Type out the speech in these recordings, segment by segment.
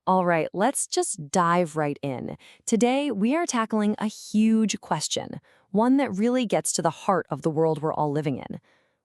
All right, let's just dive right in. Today, we are tackling a huge question, one that really gets to the heart of the world we're all living in.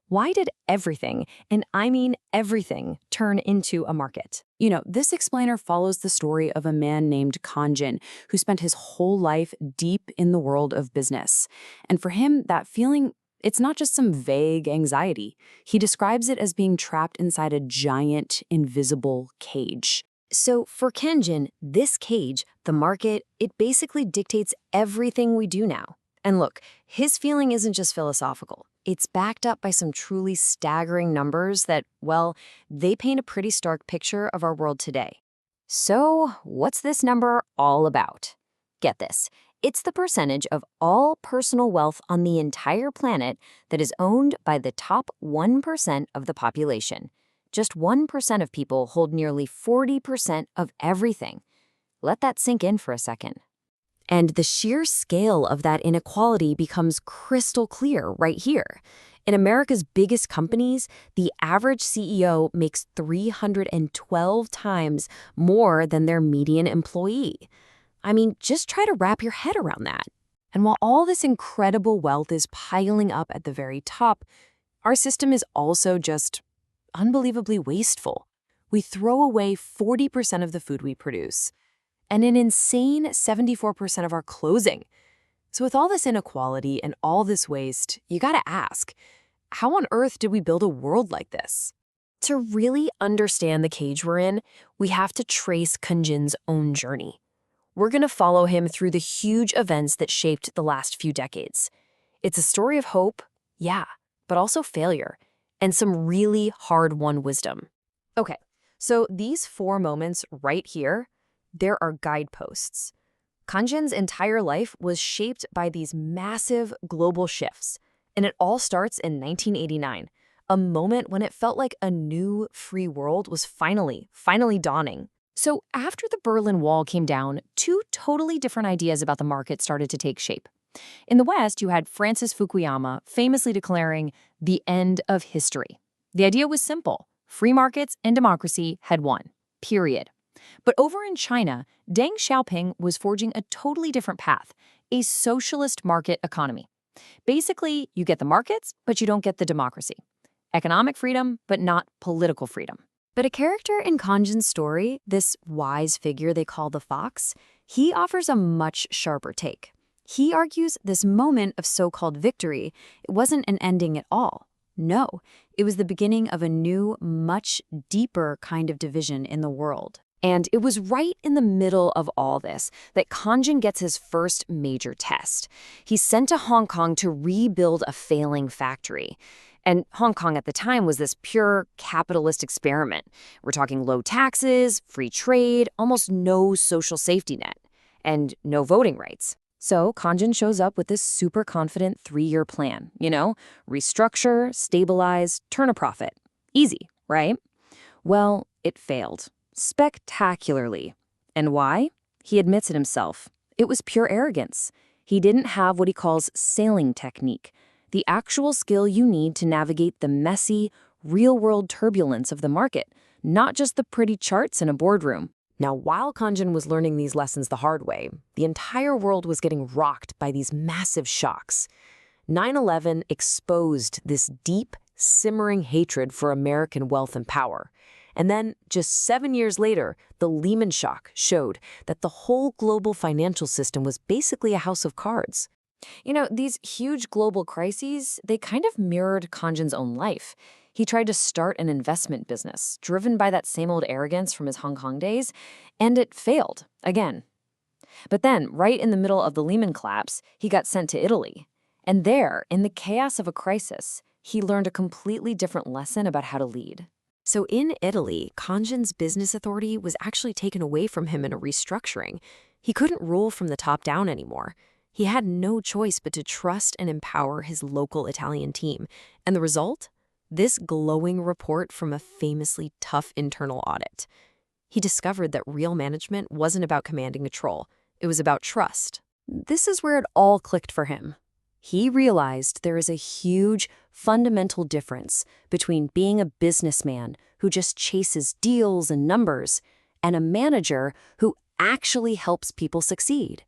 Why did everything, and I mean everything, turn into a market? This explainer follows the story of a man named Kanjin who spent his whole life deep in the world of business. And for him, that feeling, it's not just some vague anxiety. He describes it as being trapped inside a giant, invisible cage. So, for Kenjin, this cage, the market, it basically dictates everything we do now. And look, his feeling isn't just philosophical. It's backed up by some truly staggering numbers that, well, they paint a pretty stark picture of our world today. So, what's this number all about? Get this. It's the percentage of all personal wealth on the entire planet that is owned by the top 1% of the population. Just 1% of people hold nearly 40% of everything. Let that sink in for a second. And the sheer scale of that inequality becomes crystal clear right here. In America's biggest companies, the average CEO makes 312 times more than their median employee. I mean, just try to wrap your head around that. And while all this incredible wealth is piling up at the very top, our system is also just unbelievably wasteful. We throw away 40% of the food we produce, and an insane 74% of our clothing. So with all this inequality and all this waste, you gotta ask, how on earth did we build a world like this? To really understand the cage we're in, we have to trace Kunjin's own journey. We're gonna follow him through the huge events that shaped the last few decades. It's a story of hope, yeah, but also failure, and some really hard-won wisdom. Okay, so these 4 moments right here, there are guideposts. Kanjin's entire life was shaped by these massive global shifts, and it all starts in 1989, a moment when it felt like a new free world was finally dawning. So after the Berlin Wall came down, 2 totally different ideas about the market started to take shape. In the West, you had Francis Fukuyama famously declaring the end of history. The idea was simple. Free markets and democracy had won, period. But over in China, Deng Xiaoping was forging a totally different path, a socialist market economy. Basically, you get the markets, but you don't get the democracy. Economic freedom, but not political freedom. But a character in Kanjin's story, this wise figure they call the fox, he offers a much sharper take. He argues this moment of so-called victory, it wasn't an ending at all. No, it was the beginning of a new, much deeper kind of division in the world. And it was right in the middle of all this that Kanjin gets his first major test. He's sent to Hong Kong to rebuild a failing factory. And Hong Kong at the time was this pure capitalist experiment. We're talking low taxes, free trade, almost no social safety net, and no voting rights. So Kanjin shows up with this super confident 3-year plan, restructure, stabilize, turn a profit. Easy, right? Well, it failed. Spectacularly. And why? He admits it himself. It was pure arrogance. He didn't have what he calls sailing technique, the actual skill you need to navigate the messy, real-world turbulence of the market, not just the pretty charts in a boardroom. Now, while Kanjin was learning these lessons the hard way, the entire world was getting rocked by these massive shocks. 9/11 exposed this deep, simmering hatred for American wealth and power. And then, just 7 years later, the Lehman shock showed that the whole global financial system was basically a house of cards. These huge global crises, they kind of mirrored Kanjin's own life. He tried to start an investment business, driven by that same old arrogance from his Hong Kong days, and it failed, again. But then, right in the middle of the Lehman collapse, he got sent to Italy. And there, in the chaos of a crisis, he learned a completely different lesson about how to lead. So in Italy, Kanjin's business authority was actually taken away from him in a restructuring. He couldn't rule from the top down anymore. He had no choice but to trust and empower his local Italian team. And the result? This glowing report from a famously tough internal audit. He discovered that real management wasn't about command and control. It was about trust. This is where it all clicked for him. He realized there is a huge, fundamental difference between being a businessman who just chases deals and numbers and a manager who actually helps people succeed.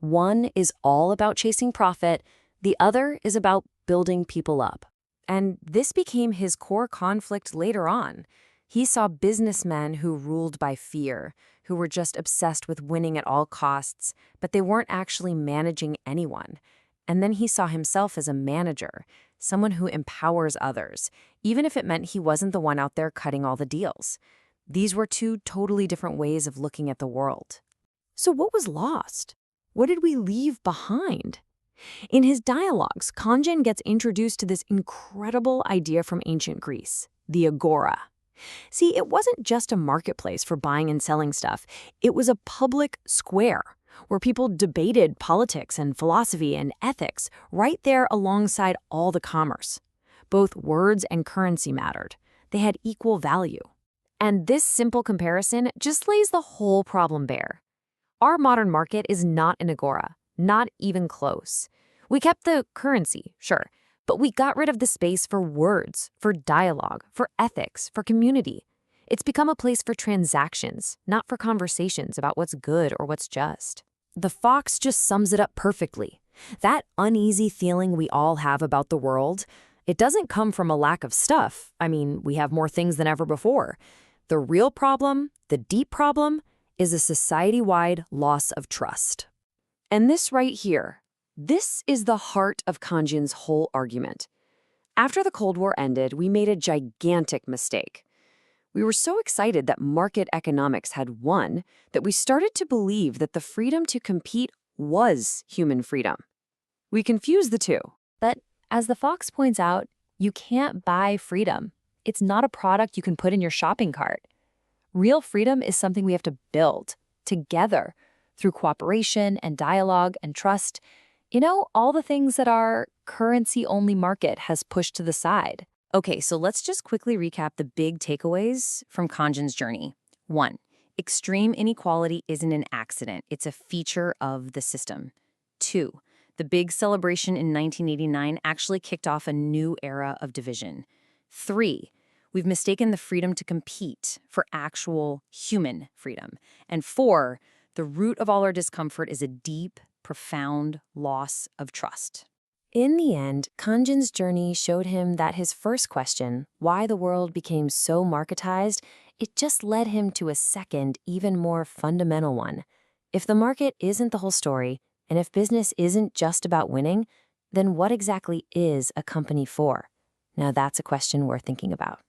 One is all about chasing profit, the other is about building people up. And this became his core conflict later on. He saw businessmen who ruled by fear, who were just obsessed with winning at all costs, but they weren't actually managing anyone. And then he saw himself as a manager, someone who empowers others, even if it meant he wasn't the one out there cutting all the deals. These were two totally different ways of looking at the world. So what was lost? What did we leave behind? In his dialogues, Kanjin gets introduced to this incredible idea from ancient Greece, the agora. See, it wasn't just a marketplace for buying and selling stuff. It was a public square where people debated politics and philosophy and ethics right there alongside all the commerce. Both words and currency mattered. They had equal value. And this simple comparison just lays the whole problem bare. Our modern market is not an agora, not even close. We kept the currency, sure, but we got rid of the space for words, for dialogue, for ethics, for community. It's become a place for transactions, not for conversations about what's good or what's just. The fox just sums it up perfectly. That uneasy feeling we all have about the world, it doesn't come from a lack of stuff. I mean, we have more things than ever before. The real problem, the deep problem, is a society-wide loss of trust. And this right here, this is the heart of Kanjin's whole argument. After the Cold War ended, we made a gigantic mistake. We were so excited that market economics had won that we started to believe that the freedom to compete was human freedom. We confused the two. But as the Fox points out, you can't buy freedom. It's not a product you can put in your shopping cart. Real freedom is something we have to build together through cooperation and dialogue and trust. You know, all the things that our currency-only market has pushed to the side. Okay, so let's just quickly recap the big takeaways from Kanjin's journey. 1. Extreme inequality isn't an accident. It's a feature of the system. 2. The big celebration in 1989 actually kicked off a new era of division. 3. We've mistaken the freedom to compete for actual human freedom. And 4. The root of all our discomfort is a deep, profound loss of trust. In the end, Kanjin's journey showed him that his first question, why the world became so marketized, it just led him to a second, even more fundamental one. If the market isn't the whole story, and if business isn't just about winning, then what exactly is a company for? Now that's a question worth thinking about.